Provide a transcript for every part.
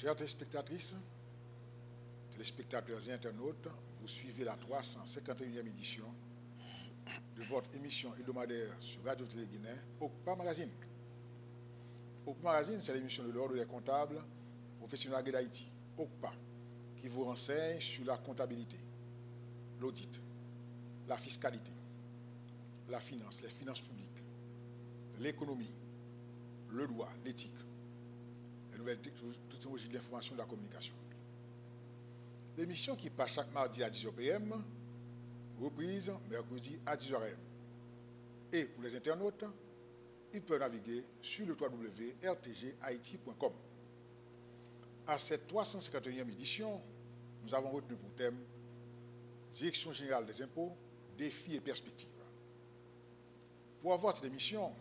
Chères téléspectatrices, téléspectateurs et internautes, vous suivez la 351e édition de votre émission hebdomadaire sur Radio Télé Guinée, OCPA Magazine. OCPA Magazine, c'est l'émission de l'Ordre des comptables professionnels d'Haïti, OCPA, qui vous renseigne sur la comptabilité, l'audit, la fiscalité, la finance, les finances publiques, l'économie, le droit, l'éthique, les nouvelles technologies de l'information et de la communication. L'émission qui passe chaque mardi à 10h PM, reprise mercredi à 10h AM. Et pour les internautes, ils peuvent naviguer sur le www.rtghaiti.com. À cette 351e édition, nous avons retenu pour thème Direction générale des impôts, défis et perspectives. Pour avoir cette émission,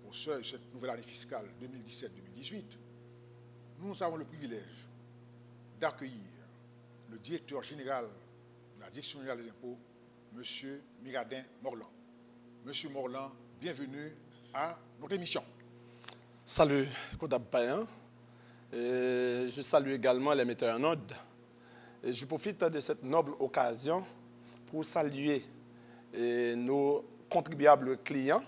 au seuil de cette nouvelle année fiscale 2017-2018, nous avons le privilège d'accueillir le directeur général de la Direction générale des impôts, M. Miradin Morland. Monsieur Morland, bienvenue à notre émission. Salut, comptable Payan. Je salue également les metteurs en ordre. Et je profite de cette noble occasion pour saluer nos contribuables clients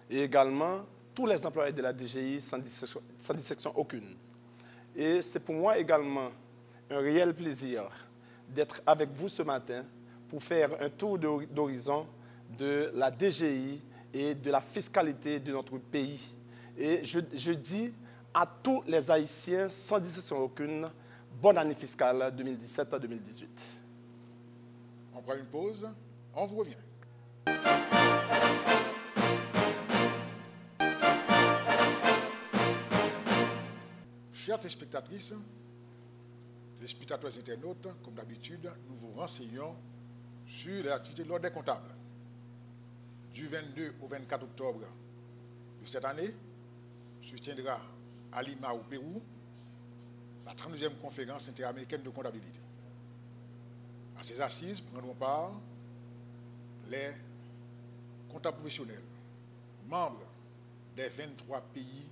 et également tous les employés de la DGI sans distinction aucune. Et c'est pour moi également un réel plaisir d'être avec vous ce matin pour faire un tour d'horizon de la DGI et de la fiscalité de notre pays. Et je dis à tous les Haïtiens sans distinction aucune, bonne année fiscale 2017-2018. On prend une pause, on vous revient. Chères téléspectatrices, téléspectateurs et internautes, comme d'habitude, nous vous renseignons sur l'activité de l'ordre des comptables. Du 22 au 24 octobre de cette année, se tiendra à Lima, au Pérou, la 32e conférence interaméricaine de comptabilité. À ces assises prendront part les comptables professionnels, membres des 23 pays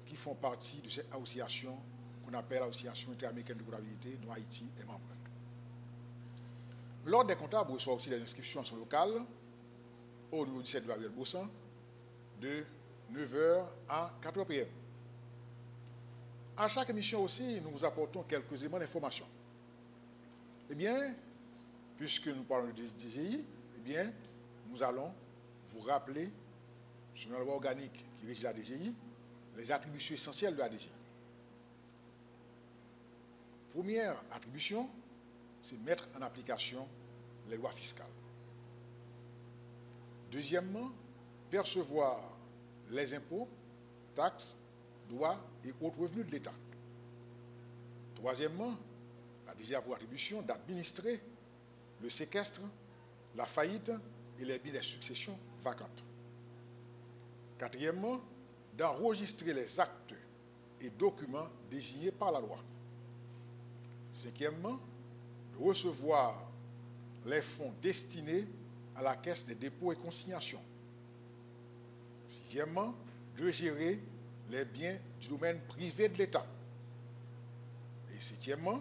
qui font partie de cette association qu'on appelle l'Association interaméricaine de comptabilité, dont Haïti est membre. L'ordre des comptables reçoit aussi les inscriptions en son local au niveau du 7 de Bossan de 9h à 4h PM. À chaque émission aussi, nous vous apportons quelques éléments d'information. Eh bien, puisque nous parlons de DGI, eh bien, nous allons vous rappeler, sur la loi organique qui régit la DGI, les attributions essentielles de la DGI. Première attribution, c'est mettre en application les lois fiscales. Deuxièmement, percevoir les impôts, taxes, droits et autres revenus de l'État. Troisièmement, la DGI a pour attribution d'administrer le séquestre, la faillite et les biens des successions vacantes. Quatrièmement, d'enregistrer les actes et documents désignés par la loi. Cinquièmement, de recevoir les fonds destinés à la caisse des dépôts et consignations. Sixièmement, de gérer les biens du domaine privé de l'État. Et septièmement,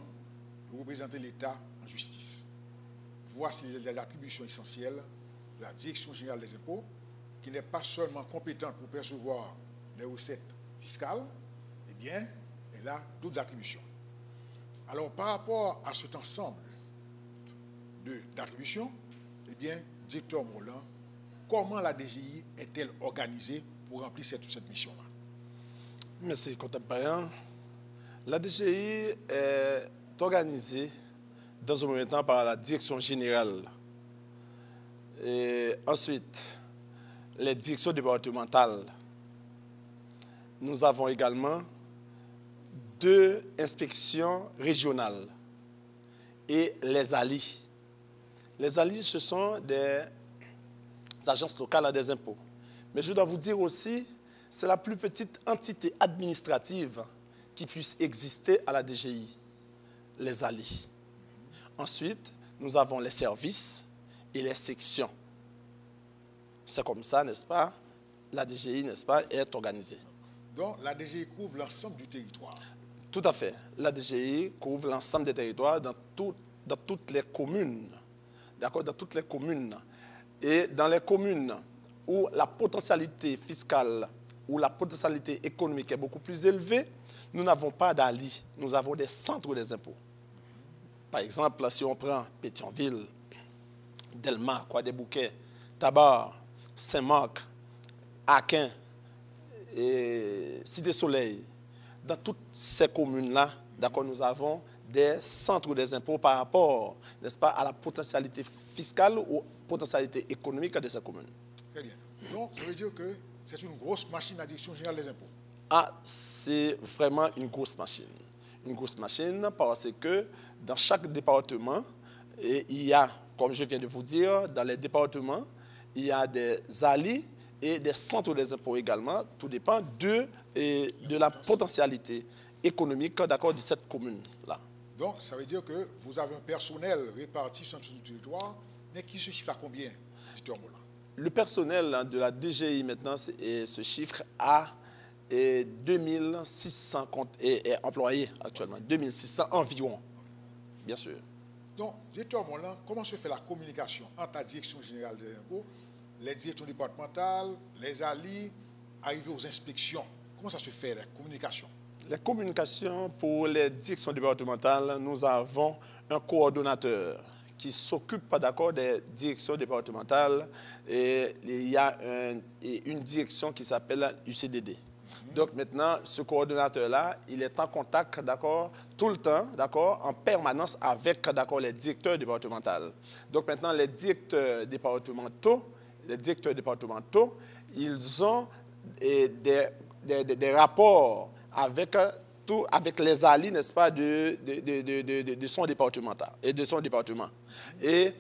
de représenter l'État en justice. Voici les attributions essentielles de la Direction générale des impôts, qui n'est pas seulement compétente pour percevoir les recettes fiscales, eh bien, elle a d'autres attributions. Alors, par rapport à cet ensemble d'attributions, eh bien, directeur Morland, comment la DGI est-elle organisée pour remplir cette mission-là? Merci, comptable Payan. La DGI est organisée dans un premier temps par la direction générale. Et ensuite, les directions départementales. Nous avons également 2 inspections régionales et les ALI. Les ALI, ce sont des agences locales des impôts. Mais je dois vous dire aussi, c'est la plus petite entité administrative qui puisse exister à la DGI, les ALI. Ensuite, nous avons les services et les sections. C'est comme ça, n'est-ce pas? La DGI, n'est-ce pas, est organisée. Donc, la DGI couvre l'ensemble du territoire. Tout à fait. La DGI couvre l'ensemble des territoires dans toutes les communes. D'accord? Dans toutes les communes. Et dans les communes où la potentialité fiscale ou la potentialité économique est beaucoup plus élevée, nous n'avons pas d'ALI. Nous avons des centres des impôts. Par exemple, si on prend Pétionville, Delma, Croix-des-Bouquets, Tabar, Saint-Marc, Aquin, et Cité-Soleil, dans toutes ces communes-là, d'accord, nous avons des centres des impôts par rapport, n'est-ce pas, à la potentialité fiscale ou potentialité économique de ces communes. Très bien. Donc, ça veut dire que c'est une grosse machine à direction générale des impôts. Ah, c'est vraiment une grosse machine. Une grosse machine parce que dans chaque département, il y a, comme je viens de vous dire, dans les départements, il y a des ALI et des centres des impôts également. Tout dépend de la potentialité économique, d'accord, de cette commune-là. Donc, ça veut dire que vous avez un personnel réparti sur tout le territoire, mais qui se chiffre à combien, Dr. Mola? Le personnel de la DGI maintenant se chiffre à 2600 employés actuellement, 2600 environ, bien sûr. Donc, Dr. Mola, comment se fait la communication entre la direction générale des impôts, les directions départementales, les ALI, arriver aux inspections? Comment ça se fait, la communication? La communication pour les directions départementales, nous avons un coordonnateur qui s'occupe d'accord des directions départementales et il y a une direction qui s'appelle UCDD. Donc maintenant, ce coordonnateur-là, il est en contact, d'accord, tout le temps, d'accord, en permanence avec, d'accord, les directeurs départementaux. Donc maintenant, les directeurs départementaux, ils ont des rapports avec les ALI, n'est-ce pas, de son département et de son département. Et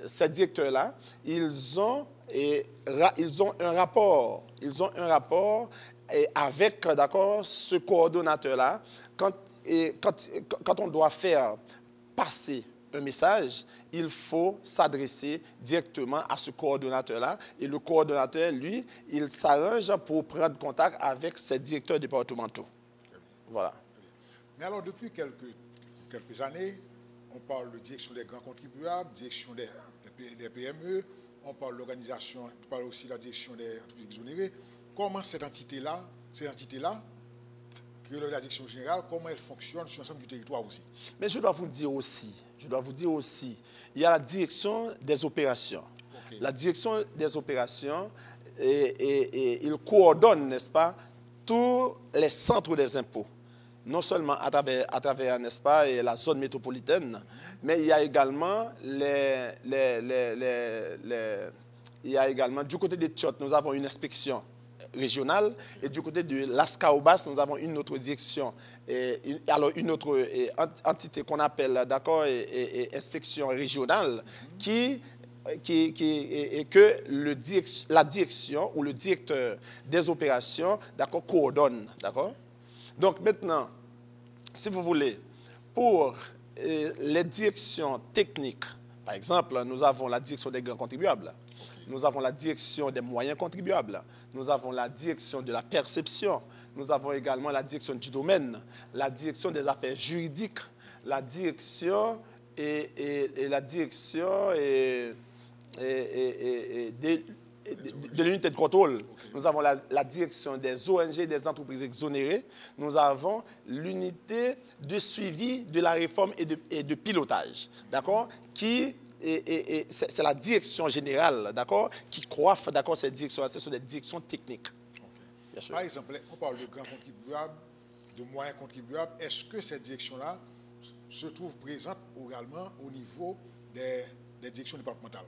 ces directeurs-là, ils ont un rapport avec, d'accord, ce coordonnateur-là. Quand on doit faire passer un message, il faut s'adresser directement à ce coordonnateur-là. Et le coordonnateur, lui, il s'arrange pour prendre contact avec ses directeurs départementaux. Voilà. Mais alors, depuis quelques années, on parle de direction des grands contribuables, direction des PME, on parle de l'organisation, on parle aussi de la direction des entreprises exonérées. Comment cette entité-là, que la direction générale, comment elle fonctionne sur l'ensemble du territoire aussi? Mais je dois vous dire aussi, il y a la direction des opérations. Okay. La direction des opérations, il coordonne, n'est-ce pas, tous les centres des impôts. Non seulement à travers n'est-ce pas, la zone métropolitaine, mais il y a également du côté des Tchot, nous avons une inspection régionale, et du côté de l'Ascaobas, nous avons une autre direction, une autre entité qu'on appelle, d'accord, inspection régionale, la direction ou le directeur des opérations, d'accord, coordonne, d'accord. Donc maintenant, si vous voulez, pour les directions techniques, par exemple, nous avons la direction des grands contribuables, nous avons la direction des moyens contribuables, nous avons la direction de la perception, nous avons également la direction du domaine, la direction des affaires juridiques, la direction de l'unité de contrôle. Nous avons la direction des ONG, des entreprises exonérées. Nous avons l'unité de suivi de la réforme et de pilotage, d'accord, c'est la direction générale, d'accord, qui coiffe, d'accord, cette direction-là. Ce sont des directions techniques. Bien sûr. Par exemple, on parle de grands contribuables, de moyens contribuables. Est-ce que cette direction-là se trouve présente également au niveau des directions départementales?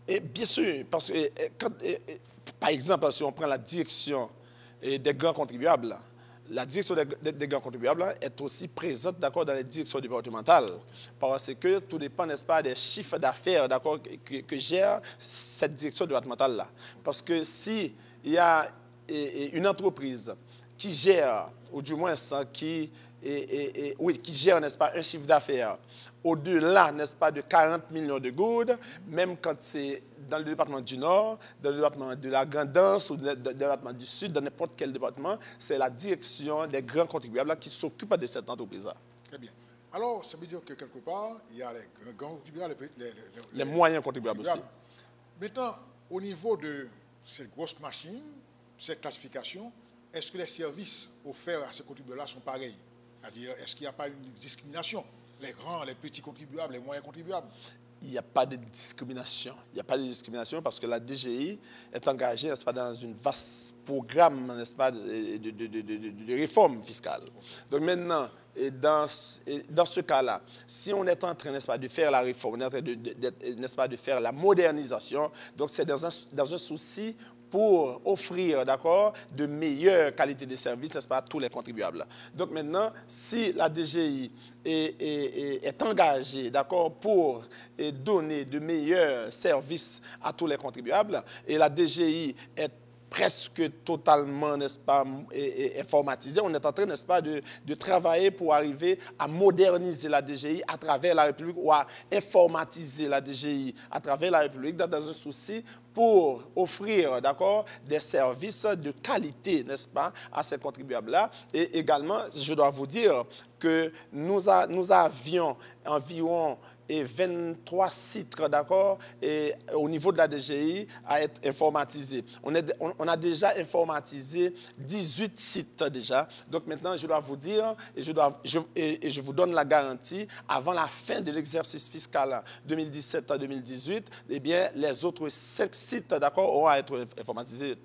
Et bien sûr, parce que, par exemple, si on prend la direction des grands contribuables, la direction des grands contribuables est aussi présente, d'accord, dans les directions départementales, parce que tout dépend, n'est-ce pas, des chiffres d'affaires, d'accord, que gère cette direction départementale-là. Parce que si il y a une entreprise qui gère, ou du moins qui gère, n'est-ce pas, un chiffre d'affaires au-delà, n'est-ce pas, de 40 millions de gouttes, même quand c'est dans le département du Nord, dans le département de la Grand'Anse ou dans le département du Sud, dans n'importe quel département, c'est la direction des grands contribuables qui s'occupe de cette entreprise-là. Très bien. Alors, ça veut dire que quelque part, il y a les grands contribuables, Les moyens contribuables aussi. Maintenant, au niveau de cette grosse machine, cette classification, est-ce que les services offerts à ces contribuables-là sont pareils? C'est-à-dire, est-ce qu'il n'y a pas une discrimination? Les grands, les petits contribuables, les moyens contribuables? Il n'y a pas de discrimination. Il n'y a pas de discrimination parce que la DGI est engagée, n'est-ce pas, dans un vaste programme, n'est-ce pas, de réforme fiscale. Donc maintenant, dans ce cas-là, si on est en train, n'est-ce pas, de faire la réforme, n'est-ce pas, de faire la modernisation, donc c'est dans un souci pour offrir, d'accord, de meilleures qualités de services, n'est-ce pas, à tous les contribuables. Donc maintenant, si la DGI est engagée, d'accord, pour donner de meilleurs services à tous les contribuables, et la DGI est presque totalement, n'est-ce pas, informatisé. On est en train, n'est-ce pas, de travailler pour arriver à moderniser la DGI à travers la République ou à informatiser la DGI à travers la République dans un souci pour offrir, d'accord, des services de qualité, n'est-ce pas, à ces contribuables-là. Et également, je dois vous dire que nous avions environ 23 sites, d'accord, et au niveau de la DGI à être informatisés. On a déjà informatisé 18 sites déjà. Donc maintenant, je dois vous dire, et je vous donne la garantie, avant la fin de l'exercice fiscal 2017 à 2018, eh bien, les autres 5 sites, d'accord, auront à être informatisés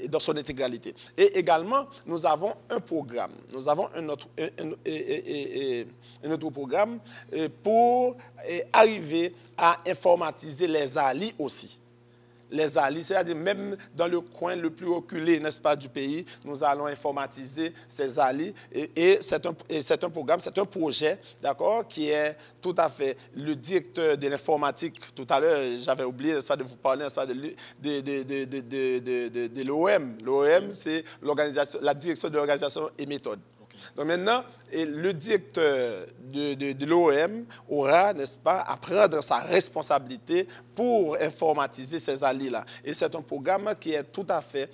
dans son intégralité. Et également, nous avons un programme. Nous avons un autre programme pour arriver à informatiser les ALI aussi. Les ALI, c'est-à-dire même dans le coin le plus reculé, n'est-ce pas, du pays, nous allons informatiser ces ALI. Et c'est un programme, c'est un projet, d'accord, qui est tout à fait le directeur de l'informatique. Tout à l'heure, j'avais oublié, n'est-ce pas, de vous parler, n'est-ce pas, de l'OM. L'OM, c'est la direction de l'organisation et méthode. Donc maintenant, le directeur de l'OM aura, n'est-ce pas, à prendre sa responsabilité pour informatiser ces ALI-là. Et c'est un programme qui est tout à fait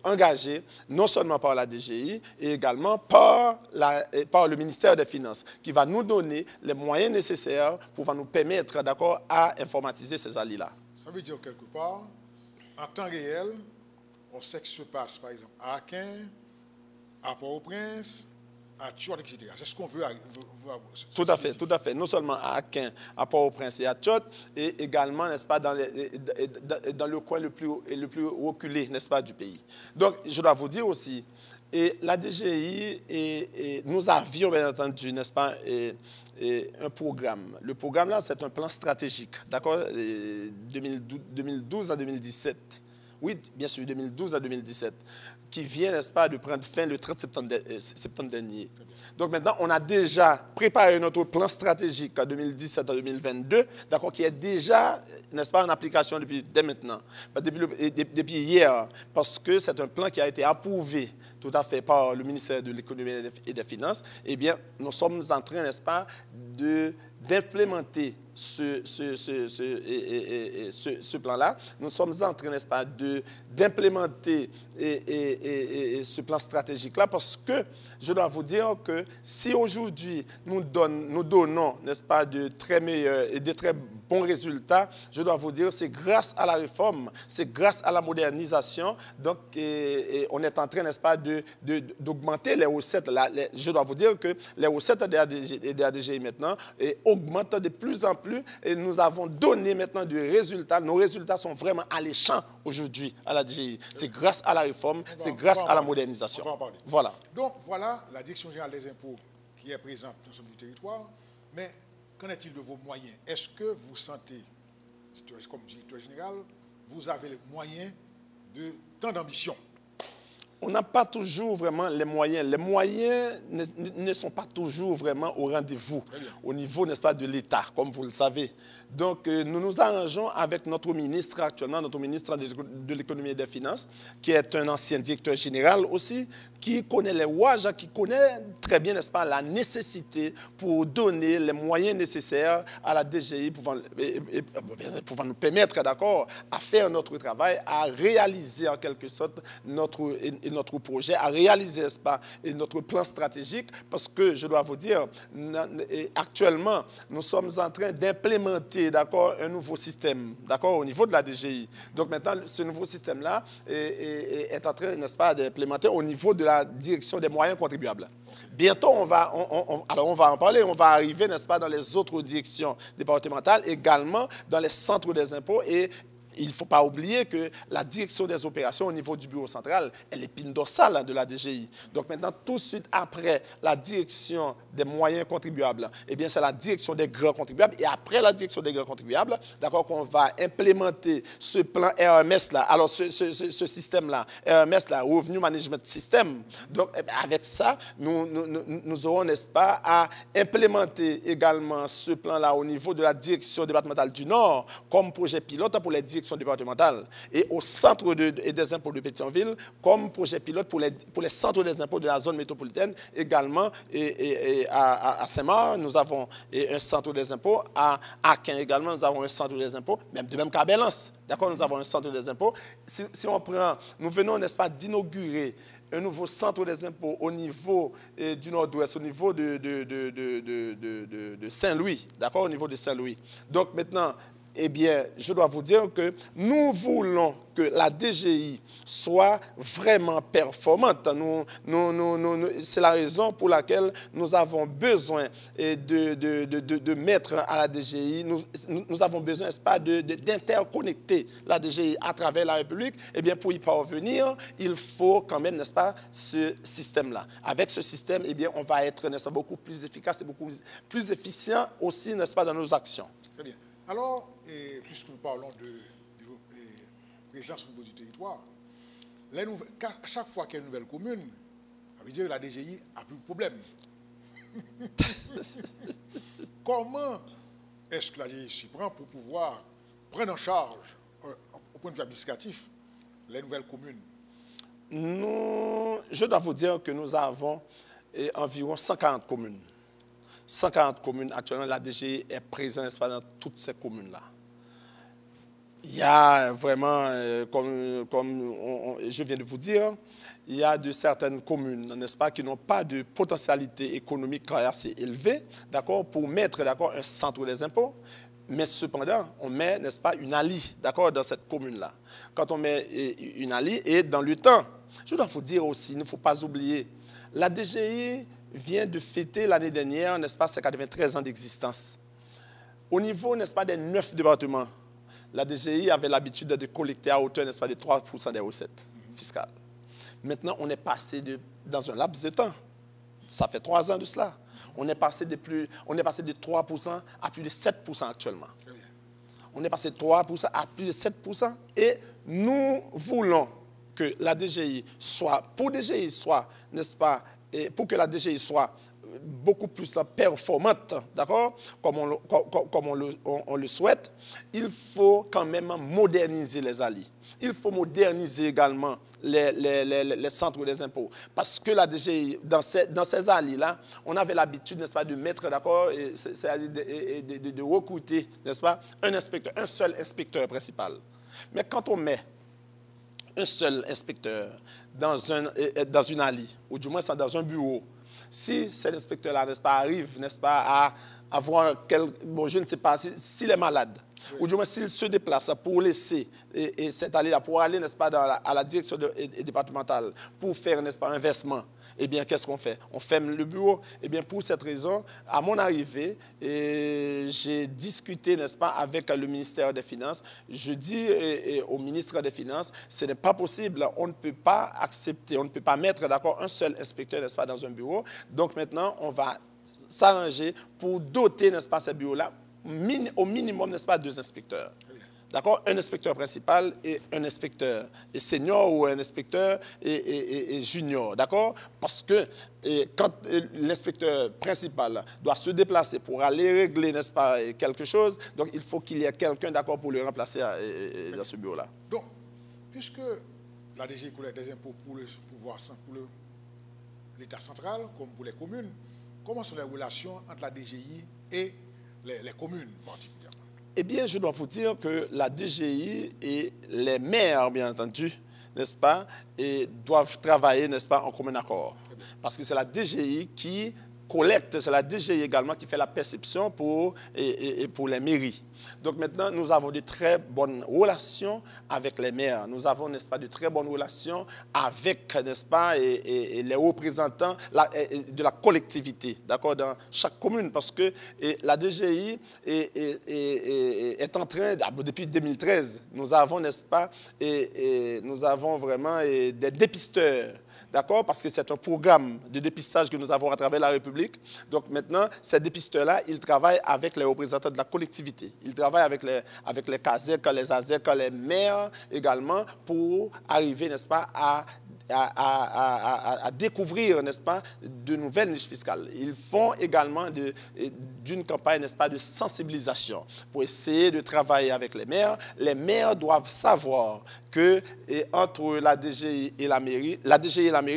engagé, non seulement par la DGI, et également par le ministère des Finances, qui va nous donner les moyens nécessaires pour nous permettre, d'accord, à informatiser ces ALI-là. Ça veut dire quelque part, en temps réel, on sait que se passe, par exemple, à Aquin, à Port-au-Prince, à Tchot, etc. C'est ce qu'on veut. Tout à fait. Non seulement à Aquin, à Port-au-Prince et à Tchot, et également, n'est-ce pas, dans le coin le plus reculé, n'est-ce pas, du pays. Donc, je dois vous dire aussi, et la DGI, nous avions, bien entendu, n'est-ce pas, un programme. Le programme, là, c'est un plan stratégique, d'accord, 2012 à 2017. Oui, bien sûr, 2012 à 2017, qui vient, n'est-ce pas, de prendre fin le 30 septembre dernier. Donc maintenant, on a déjà préparé notre plan stratégique en 2017 à 2022, d'accord, qui est déjà, n'est-ce pas, en application dès maintenant, depuis hier, parce que c'est un plan qui a été approuvé tout à fait par le ministère de l'Économie et des Finances. Eh bien, nous sommes en train, n'est-ce pas, d'implémenter ce plan-là. Nous sommes en train, n'est-ce pas, d'implémenter ce plan stratégique-là parce que je dois vous dire que si aujourd'hui nous donnons, n'est-ce pas, de très meilleurs et de très bons résultats, je dois vous dire, c'est grâce à la réforme, c'est grâce à la modernisation. Donc, on est en train, n'est-ce pas, d'augmenter les recettes. Je dois vous dire que les recettes de la DGI maintenant augmentent de plus en plus et nous avons donné maintenant des résultats. Nos résultats sont vraiment alléchants aujourd'hui à la DGI. C'est grâce à la réforme, c'est grâce à la modernisation. On va en parler. Voilà. Donc, voilà la Direction générale des impôts qui est présente dans l'ensemble du territoire. Mais qu'en est-il de vos moyens? Est-ce que vous sentez, comme directeur général, vous avez les moyens de tant d'ambition? on n'a pas toujours vraiment les moyens. Les moyens ne sont pas toujours vraiment au rendez-vous au niveau, n'est-ce pas, de l'État, comme vous le savez. Donc, nous nous arrangeons avec notre ministre actuellement, notre ministre de l'économie et des finances, qui est un ancien directeur général aussi, qui connaît les rouages, qui connaît très bien, n'est-ce pas, la nécessité pour donner les moyens nécessaires à la DGI pouvant nous permettre, d'accord, à faire notre travail, à réaliser en quelque sorte notre projet, à réaliser, n'est-ce pas, notre plan stratégique, parce que je dois vous dire, actuellement, nous sommes en train d'implémenter, d'accord, un nouveau système, d'accord, au niveau de la DGI. Donc maintenant, ce nouveau système-là est en train, n'est-ce pas, d'implémenter au niveau de la direction des moyens contribuables. Bientôt, on va en parler, on va arriver, n'est-ce pas, dans les autres directions départementales, également dans les centres des impôts et il ne faut pas oublier que la direction des opérations au niveau du bureau central, elle est l'épine dorsale de la DGI. Donc maintenant, tout de suite après la direction des moyens contribuables, eh bien c'est la direction des grands contribuables. Et après la direction des grands contribuables, d'accord, qu'on va implémenter ce plan RMS-là. Alors ce système-là, RMS-là, Revenue Management System. Donc avec ça, nous aurons, n'est-ce pas, à implémenter également ce plan-là au niveau de la direction départementale du Nord comme projet pilote pour les directions départementale et au centre des impôts de Pétionville comme projet pilote pour les centres des impôts de la zone métropolitaine également et à Saint-Marc, nous avons un centre des impôts, à Akin également, nous avons un centre des impôts, même de même qu'à Belance, d'accord, nous avons un centre des impôts. Si on prend, nous venons, n'est-ce pas, d'inaugurer un nouveau centre des impôts au niveau du Nord-Ouest, au niveau de Saint-Louis, d'accord, au niveau de Saint-Louis. Donc maintenant, eh bien, je dois vous dire que nous voulons que la DGI soit vraiment performante. C'est la raison pour laquelle nous avons besoin de mettre à la DGI, nous avons besoin, n'est-ce pas, d'interconnecter la DGI à travers la République. Eh bien, pour y parvenir, il faut quand même, n'est-ce pas, ce système-là. Avec ce système, eh bien, on va être, n'est-ce pas, beaucoup plus efficace et beaucoup plus efficient aussi, n'est-ce pas, dans nos actions. Très bien. Alors, puisque nous parlons de présence au niveau du territoire, chaque fois qu'il y a une nouvelle commune, ça veut dire que la DGI a plus de problème. Comment est-ce que la DGI s'y prend pour pouvoir prendre en charge, au point de vue administratif, les nouvelles communes? Je dois vous dire que nous avons environ 140 communes. 140 communes, actuellement, la DGI est présente, n'est-ce pas, dans toutes ces communes-là. Il y a vraiment, comme je viens de vous dire, il y a de certaines communes, n'est-ce pas, qui n'ont pas de potentialité économique assez élevée, d'accord, pour mettre, d'accord, un centre des impôts. Mais cependant, on met, n'est-ce pas, une ALI, d'accord, dans cette commune-là. Quand on met une ALI, et dans le temps, je dois vous dire aussi, il ne faut pas oublier, la DGI vient de fêter l'année dernière, n'est-ce pas, ses 93 ans d'existence. Au niveau, n'est-ce pas, des 9 départements, la DGI avait l'habitude de collecter à hauteur, n'est-ce pas, de 3% des recettes fiscales. Maintenant, on est passé dans un laps de temps, ça fait 3 ans de cela, on est passé de 3% à plus de 7% actuellement. On est passé de 3% à plus de 7% et nous voulons que la DGI soit, n'est-ce pas, et pour que la DGI soit beaucoup plus performante, d'accord, comme on le souhaite, il faut quand même moderniser les ALI. Il faut moderniser également les centres des impôts. Parce que la DGI, dans ces ALI-là, on avait l'habitude, n'est-ce pas, de mettre, d'accord, de recruter, n'est-ce pas, un seul inspecteur principal. Mais quand on met un seul inspecteur dans une ALI, ou du moins dans un bureau, si cet inspecteur-là, n'est-ce pas, arrive, n'est-ce pas, à avoir bon, je ne sais pas, s'il est malade, ou du moins s'il se déplace pour laisser cette ALI-là, pour aller, n'est-ce pas, à la direction départementale, pour faire, n'est-ce pas, un versement, eh bien, qu'est-ce qu'on fait? On ferme le bureau. Eh bien, pour cette raison, à mon arrivée, j'ai discuté, n'est-ce pas, avec le ministère des Finances. Je dis au ministre des Finances, ce n'est pas possible. On ne peut pas accepter, on ne peut pas mettre, d'accord, un seul inspecteur, n'est-ce pas, dans un bureau. Donc, maintenant, on va s'arranger pour doter, n'est-ce pas, ce bureau-là, au minimum, n'est-ce pas, 2 inspecteurs. D'accord? Un inspecteur principal et un inspecteur senior ou un inspecteur et junior. D'accord? Parce que quand l'inspecteur principal doit se déplacer pour aller régler, n'est-ce pas, quelque chose, donc il faut qu'il y ait quelqu'un, d'accord, pour le remplacer dans ce bureau-là. Donc, puisque la DGI collecte des impôts pour l'État central, comme pour les communes, comment sont les relations entre la DGI et les communes particulièrement? Eh bien, je dois vous dire que la DGI et les maires, bien entendu, n'est-ce pas, et doivent travailler, n'est-ce pas, en commun accord. Parce que c'est la DGI qui collecte, c'est la DGI également qui fait la perception pour les mairies. Donc maintenant, nous avons de très bonnes relations avec les maires. Nous avons, n'est-ce pas, de très bonnes relations avec, n'est-ce pas, et les représentants de la collectivité, d'accord, dans chaque commune. Parce que la DGI est en train, depuis 2013, nous avons, n'est-ce pas, nous avons vraiment des dépisteurs. D'accord? Parce que c'est un programme de dépistage que nous avons à travers la République. Donc maintenant, ces dépisteurs-là, ils travaillent avec les représentants de la collectivité. Ils travaillent avec les CASEC, les ASEC, les maires également pour arriver, n'est-ce pas, à découvrir, n'est-ce pas, de nouvelles niches fiscales. Ils font également d'une campagne, n'est-ce pas, de sensibilisation pour essayer de travailler avec les maires. Les maires doivent savoir que entre la DGI et la mairie,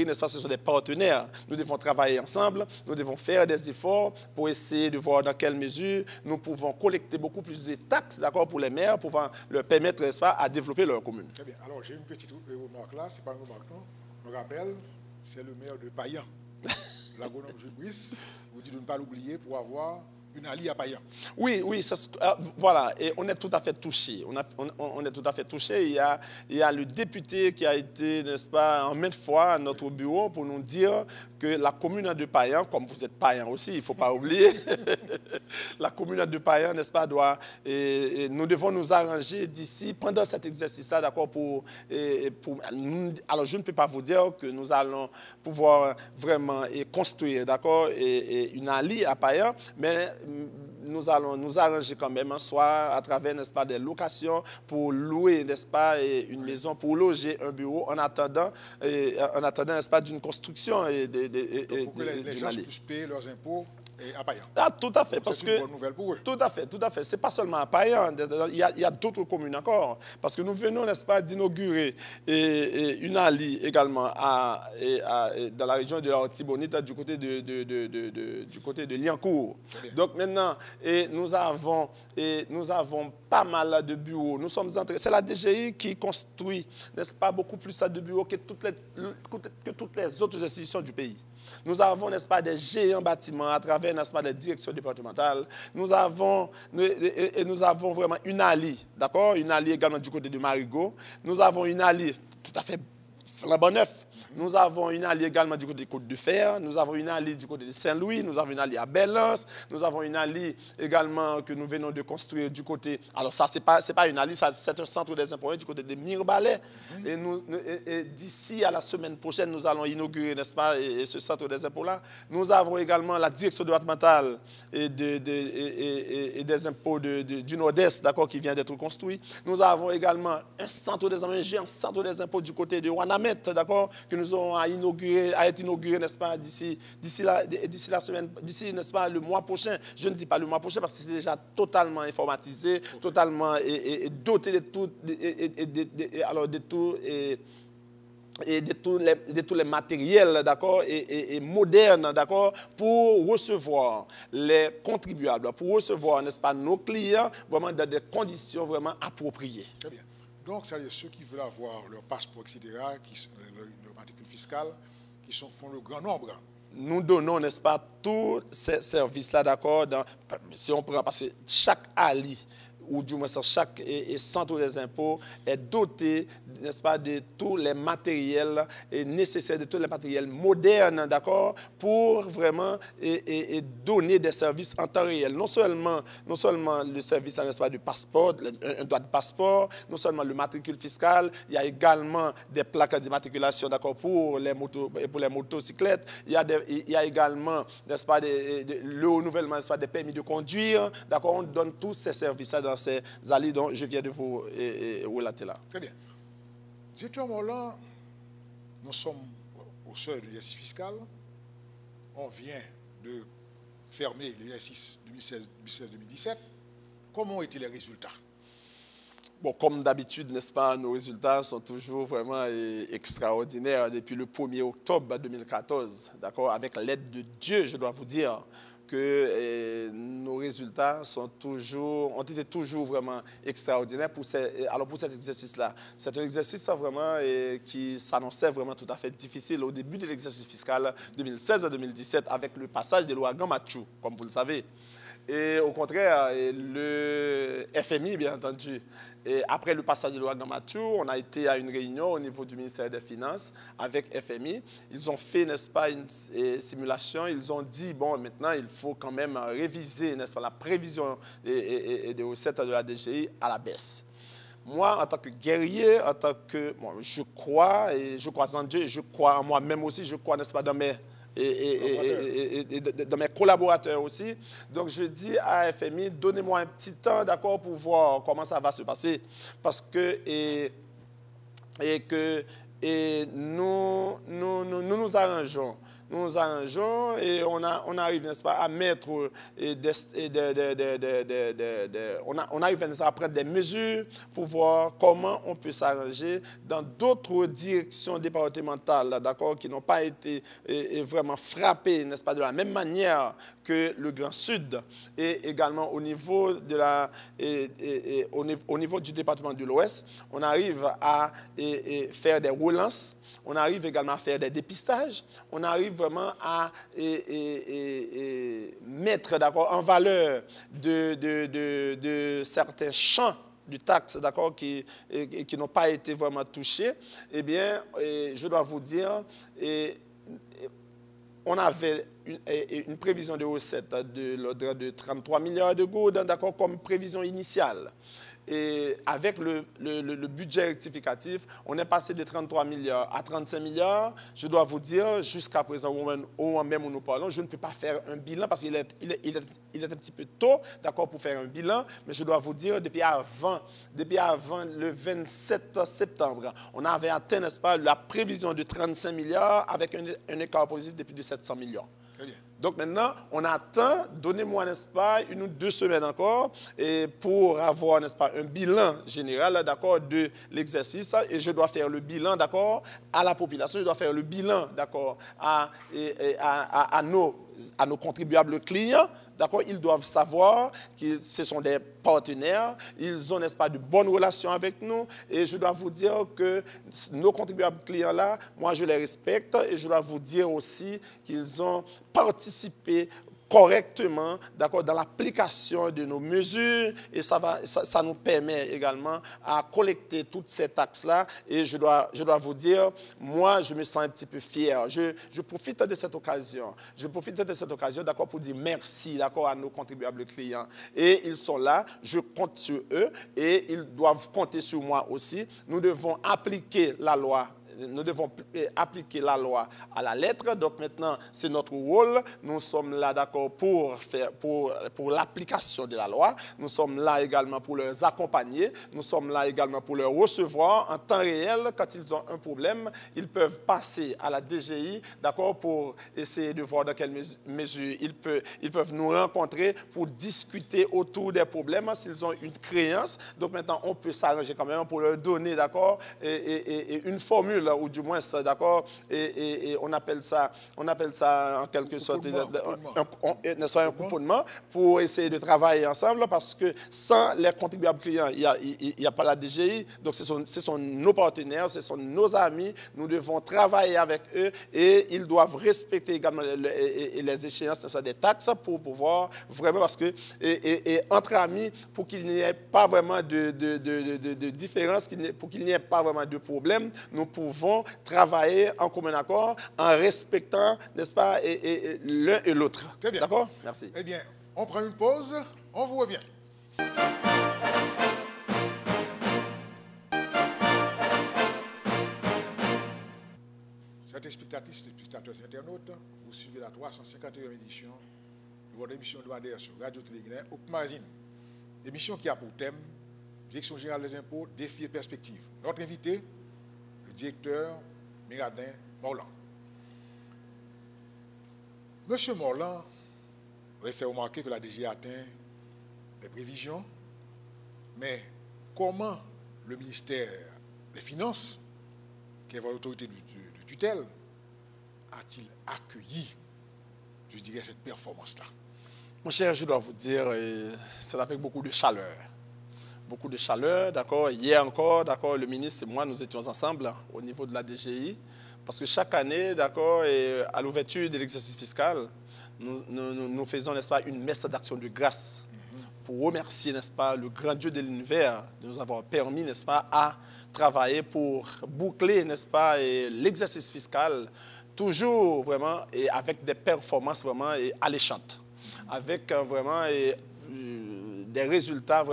n'est-ce pas, ce sont des partenaires. Nous devons travailler ensemble, nous devons faire des efforts pour essayer de voir dans quelle mesure nous pouvons collecter beaucoup plus de taxes, d'accord, pour les maires, pouvant leur permettre, n'est-ce pas, à développer leur commune. Très bien. Alors, j'ai une petite remarque là, c'est pas une remarque, non. Je me rappelle, c'est le maire de Payan, l'agronome Jules Brice, vous dit de ne pas l'oublier pour avoir une allie à Payan. Oui, voilà, et on est tout à fait touché. On est tout à fait touché. Il y a le député qui a été, n'est-ce pas, en maintes fois à notre bureau pour nous dire que la commune de Payan, comme vous êtes Payan aussi, il ne faut pas oublier, la commune de Payan, n'est-ce pas, nous devons nous arranger d'ici, pendant cet exercice-là, d'accord, alors je ne peux pas vous dire que nous allons pouvoir vraiment construire, d'accord, une allie à Payan, mais nous allons nous arranger quand même, soit à travers, n'est-ce pas, des locations pour louer, n'est-ce pas, une maison, pour loger un bureau en attendant, n'est-ce pas, d'une construction pour que les gens puissent payer leurs impôts à Payan. Ah, tout à fait, parce que c'est une bonne nouvelle pour eux. Tout à fait. C'est pas seulement à Payan, il y a d'autres communes encore, parce que nous venons, n'est-ce pas, d'inaugurer une allie également dans la région de la Haute-Tibonite, du côté de Liancourt. Donc maintenant, nous avons pas mal de bureaux. Nous sommes entrés. C'est la DGI qui construit, n'est-ce pas, beaucoup plus de bureaux que toutes les autres institutions du pays. Nous avons, n'est-ce pas, des géants bâtiments à travers, n'est-ce pas, des directions départementales. Nous avons vraiment une allie, d'accord? Une allie également du côté de Marigot. Nous avons une allie tout à fait flambant neuf. Nous avons une allie également du côté des Côtes-de-Fer. Nous avons une allie du côté de Saint-Louis. Nous avons une allie à Belle-Anse. Nous avons une allie également que nous venons de construire du côté... Alors ça, c'est pas une allie, c'est un centre des impôts du côté de Mirebalais. Et d'ici à la semaine prochaine, nous allons inaugurer, n'est-ce pas, ce centre des impôts-là. Nous avons également la direction départementale et des impôts du Nord-Est, d'accord, qui vient d'être construit. Nous avons également un centre des impôts, un géant centre des impôts du côté de Wanamet, d'accord, que nous aurons à être inauguré, n'est-ce pas, d'ici, n'est-ce pas, le mois prochain. Je ne dis pas le mois prochain parce que c'est déjà totalement informatisé, totalement doté de tous les matériels, d'accord, et modernes, d'accord, pour recevoir les contribuables, pour recevoir, n'est-ce pas, nos clients, vraiment dans des conditions vraiment appropriées. Très bien. Donc, c'est-à-dire ceux qui veulent avoir leur passeport, etc., leur matricule fiscale, font le grand nombre. Nous donnons, n'est-ce pas, tous ces services-là, d'accord, si on prend, parce que chaque allie, ou du moins chaque centre des impôts est doté, n'est-ce pas, de tous les matériels nécessaires, de tous les matériels modernes, d'accord, pour vraiment donner des services en temps réel. Non seulement le service, n'est-ce pas, du passeport, un droit de passeport, non seulement le matricule fiscal, il y a également des plaques d'immatriculation, d'accord, pour les motocyclettes, il y a également, n'est-ce pas, le renouvellement, n'est-ce pas, des permis de conduire, d'accord, on donne tous ces services-là dans ces alliés dont je viens de vous relater là. Très bien. Directeur Morland, nous sommes au seuil de l'exercice fiscal. On vient de fermer l'exercice 2016-2017. Comment ont été les résultats? Bon, comme d'habitude, n'est-ce pas, nos résultats sont toujours vraiment extraordinaires depuis le 1er octobre 2014. D'accord? Avec l'aide de Dieu, je dois vous dire que nos résultats ont été toujours vraiment extraordinaires pour cet exercice-là. C'est un exercice vraiment qui s'annonçait vraiment tout à fait difficile au début de l'exercice fiscal 2016-2017 avec le passage de l'ouragan Mathieu, comme vous le savez. Et au contraire, le FMI, bien entendu, et après le passage de l'ouragan Mathieu, on a été à une réunion au niveau du ministère des Finances avec FMI. Ils ont fait, n'est-ce pas, une simulation. Ils ont dit, bon, maintenant, il faut quand même réviser, n'est-ce pas, la prévision des recettes de la DGI à la baisse. Moi, en tant que guerrier, en tant que... Bon, je crois en Dieu, je crois en moi-même aussi, je crois, n'est-ce pas, dans mes... de mes collaborateurs aussi. Donc, je dis à FMI, donnez-moi un petit temps, d'accord, pour voir comment ça va se passer. Parce que, nous arrangeons. Nous nous arrangeons et on arrive, n'est-ce pas, à mettre on arrive, n'est-ce pas, à prendre des mesures pour voir comment on peut s'arranger dans d'autres directions départementales, d'accord, qui n'ont pas été vraiment frappées, n'est-ce pas, de la même manière que le Grand Sud et également au niveau au niveau du département de l'Ouest, on arrive à faire des relances. On arrive également à faire des dépistages. On arrive vraiment à mettre, d'accord, en valeur de certains champs du taxe, d'accord, qui n'ont pas été vraiment touchés. Eh bien, je dois vous dire, on avait une prévision de recettes de l'ordre de 33 milliards de gouttes, d'accord, comme prévision initiale. Et avec le budget rectificatif, on est passé de 33 milliards à 35 milliards. Je dois vous dire, jusqu'à présent, au moment même où nous parlons, je ne peux pas faire un bilan parce qu'il est un petit peu tôt, d'accord, pour faire un bilan. Mais je dois vous dire, depuis avant le 27 septembre, on avait atteint, n'est-ce pas, la prévision de 35 milliards avec un écart positif depuis de 700 millions. Très bien. Donc maintenant, on attend, donnez-moi, n'est-ce pas, 1 ou 2 semaines encore pour avoir, n'est-ce pas, un bilan général, d'accord, de l'exercice. Et je dois faire le bilan, d'accord, à la population. Je dois faire le bilan, d'accord, à nos contribuables clients. D'accord, ils doivent savoir que ce sont des partenaires, ils ont, n'est-ce pas, de bonnes relations avec nous. Et je dois vous dire que nos contribuables clients-là, moi, je les respecte. Et je dois vous dire aussi qu'ils ont participé correctement, d'accord, dans l'application de nos mesures, et ça nous permet également à collecter toutes ces taxes-là. Et je dois vous dire, moi, je me sens un petit peu fier. Je profite de cette occasion. D'accord, pour dire merci, d'accord, à nos contribuables clients. Et ils sont là, je compte sur eux, et ils doivent compter sur moi aussi. Nous devons appliquer la loi. Nous devons appliquer la loi à la lettre. Donc maintenant, c'est notre rôle. Nous sommes là, d'accord, pour l'application de la loi. Nous sommes là également pour les accompagner. Nous sommes là également pour les recevoir en temps réel. Quand ils ont un problème, ils peuvent passer à la DGI, d'accord, pour essayer de voir dans quelle mesure ils peuvent nous rencontrer pour discuter autour des problèmes s'ils ont une créance. Donc maintenant, on peut s'arranger quand même pour leur donner, d'accord, et une formule, ou du moins, d'accord, et on appelle ça en quelque sorte un couponnement pour essayer de travailler ensemble, parce que sans les contribuables clients, il n'y a pas la DGI. Donc ce sont nos partenaires, ce sont nos amis. Nous devons travailler avec eux et ils doivent respecter également les échéances des taxes pour pouvoir vraiment, parce que entre amis, pour qu'il n'y ait pas vraiment de différence, pour qu'il n'y ait pas vraiment de problème, nous pouvons travailler en commun accord, en respectant, n'est-ce pas, l'un et l'autre. Très bien. D'accord? Merci. Eh bien, on prend une pause, on vous revient. Chers spectatrices, spectateurs et internautes, vous suivez la 351e édition de votre émission hebdomadaire sur Radio Télé Guinée, Op Magazine. Émission qui a pour thème Direction générale des impôts, défis et perspectives. Notre invité, le directeur Miradin Morland. Monsieur Morland aurait fait remarquer que la DG a atteint les prévisions, mais comment le ministère des Finances, qui est l'autorité de tutelle, a-t-il accueilli, je dirais, cette performance-là? Mon cher, je dois vous dire, c'est avec beaucoup de chaleur. Beaucoup de chaleur, d'accord. Hier encore, d'accord, le ministre et moi, nous étions ensemble au niveau de la DGI, parce que chaque année, d'accord, à l'ouverture de l'exercice fiscal, nous faisons, n'est-ce pas, une messe d'action de grâce pour remercier, n'est-ce pas, le grand Dieu de l'univers de nous avoir permis, n'est-ce pas, à travailler pour boucler, n'est-ce pas, l'exercice fiscal, toujours vraiment et avec des performances vraiment alléchantes. Avec vraiment des résultats.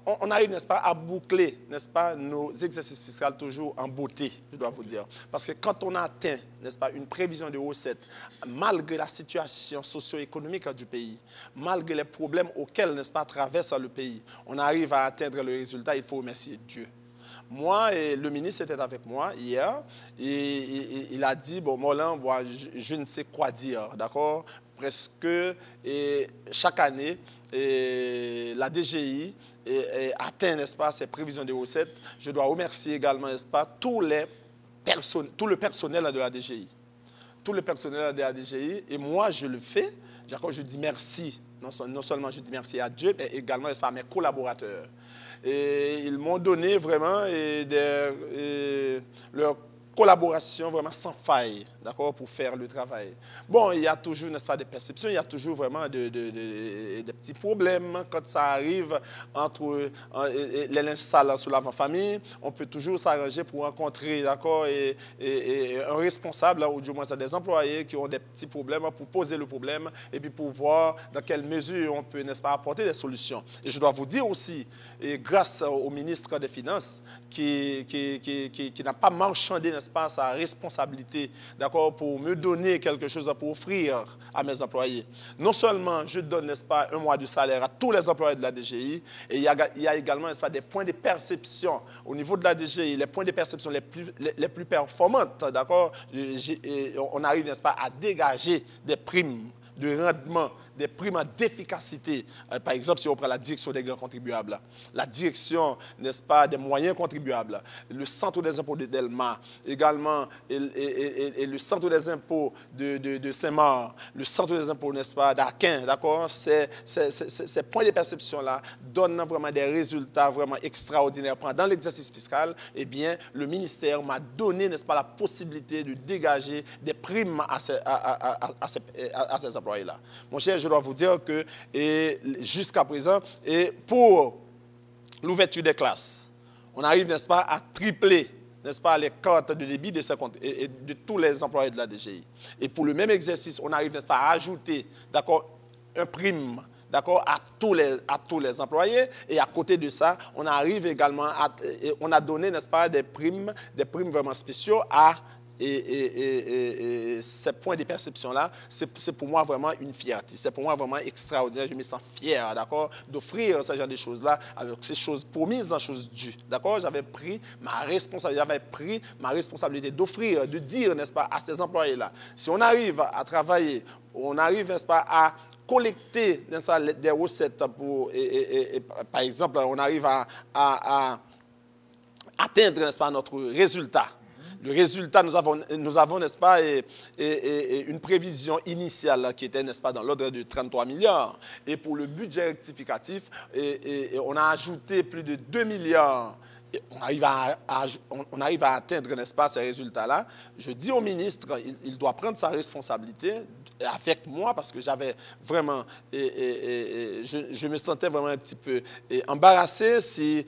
On arrive, n'est-ce pas, à boucler, n'est-ce pas, nos exercices fiscaux toujours en beauté, je dois vous dire. Parce que quand on atteint, n'est-ce pas, une prévision de recettes, malgré la situation socio-économique du pays, malgré les problèmes auxquels, n'est-ce pas, traverse le pays, on arrive à atteindre le résultat, il faut remercier Dieu. Moi, et le ministre était avec moi hier, et il a dit, bon, Morland, je ne sais quoi dire, d'accord? Presque chaque année, la DGI atteint, n'est-ce pas, ses prévisions de recettes. Je dois remercier également, n'est-ce pas, tout le personnel de la DGI. Tout le personnel de la DGI. Et moi, je le fais. Je dis merci. Non seulement je dis merci à Dieu, mais également, n'est-ce pas, à mes collaborateurs. Et ils m'ont donné vraiment leur collaboration vraiment sans faille, d'accord, pour faire le travail. Bon, il y a toujours, n'est-ce pas, des perceptions, il y a toujours vraiment des petits problèmes quand ça arrive entre les linges sales sous l'avant-famille. On peut toujours s'arranger pour rencontrer, d'accord, et un responsable, ou du moins des employés qui ont des petits problèmes, pour poser le problème et puis pour voir dans quelle mesure on peut, n'est-ce pas, apporter des solutions. Et je dois vous dire aussi, et grâce au ministre des Finances qui n'a pas marchandé, n'est-ce pas, sa responsabilité, d'accord, pour me donner quelque chose pour offrir à mes employés. Non seulement je donne, n'est-ce pas, un mois de salaire à tous les employés de la DGI, et il y a également, n'est-ce pas, des points de perception au niveau de la DGI, les points de perception les plus performantes, d'accord. On arrive, n'est-ce pas, à dégager des primes de rendement, des primes d'efficacité. Par exemple, si on prend la direction des grands contribuables, la direction, n'est-ce pas, des moyens contribuables, le centre des impôts de Delma, également, et le centre des impôts de Saint-Marc, le centre des impôts, n'est-ce pas, d'Aquin, d'accord, ces points de perception-là donnent vraiment des résultats vraiment extraordinaires. Pendant l'exercice fiscal, eh bien, le ministère m'a donné, n'est-ce pas, la possibilité de dégager des primes à ces employés-là. Mon cher, je dois vous dire que jusqu'à présent, et pour l'ouverture des classes, on arrive, n'est-ce pas, à tripler, n'est-ce pas, les cartes de débit de tous les employés de la DGI. Et pour le même exercice, on arrive, n'est-ce pas, à ajouter, d'accord, un prime, d'accord, à tous les employés. Et à côté de ça, on arrive également on a donné, n'est-ce pas, des primes vraiment spéciaux à ces points de perception-là, c'est pour moi vraiment une fierté. C'est pour moi vraiment extraordinaire. Je me sens fier, d'accord, d'offrir ce genre de choses-là, avec ces choses promises en choses dues, d'accord. J'avais pris ma responsabilité d'offrir, de dire, n'est-ce pas, à ces employés-là. Si on arrive à travailler, on arrive, n'est-ce pas, à collecter, n'est-ce pas, des recettes pour, par exemple, on arrive à atteindre, n'est-ce pas, notre résultat. Le résultat, nous avons, n'est-ce pas, une prévision initiale qui était, n'est-ce pas, dans l'ordre de 33 milliards. Et pour le budget rectificatif, on a ajouté plus de 2 milliards. Et on arrive à atteindre, n'est-ce pas, ces résultats-là. Je dis au ministre, il doit prendre sa responsabilité avec moi, parce que j'avais vraiment, je me sentais vraiment un petit peu embarrassé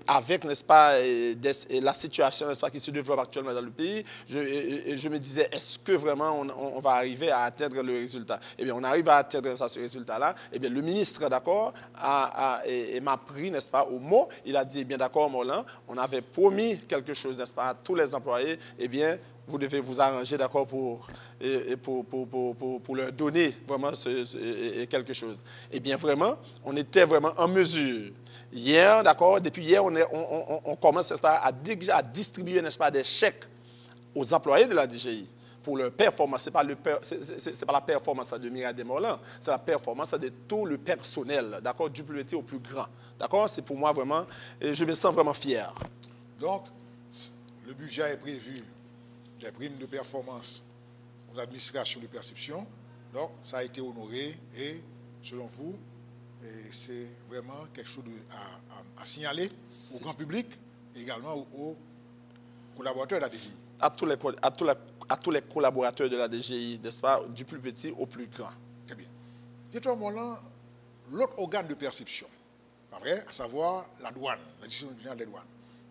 avec, n'est-ce pas, la situation, n'est-ce pas, qui se développe actuellement dans le pays. Je me disais, est-ce que vraiment on va arriver à atteindre le résultat? Eh bien, on arrive à atteindre ce résultat-là. Eh bien, le ministre, d'accord, m'a pris, n'est-ce pas, au mot. Il a dit, eh bien, d'accord, Morlan, on avait promis quelque chose, n'est-ce pas, à tous les employés, eh bien, vous devez vous arranger, d'accord, pour leur donner vraiment quelque chose. Eh bien, vraiment, on était vraiment en mesure. Hier, d'accord, depuis hier, on commence, n'est-ce pas, à distribuer, n'est-ce pas, des chèques aux employés de la DGI pour leur performance. Ce n'est pas la performance de Myriam Desmorlans, c'est la performance de tout le personnel, d'accord, du plus petit au plus grand. D'accord, c'est pour moi vraiment, et je me sens vraiment fier. Donc, le budget est prévu des primes de performance aux administrations de perception. Donc, ça a été honoré et, selon vous, c'est vraiment quelque chose à signaler au grand public et également aux collaborateurs de la DGI. À tous les collaborateurs de la DGI, n'est-ce pas, du plus petit au plus grand. Très bien. Directeur Morlan, l'autre organe de perception, pas vrai, à savoir la douane, la Direction générale des douanes.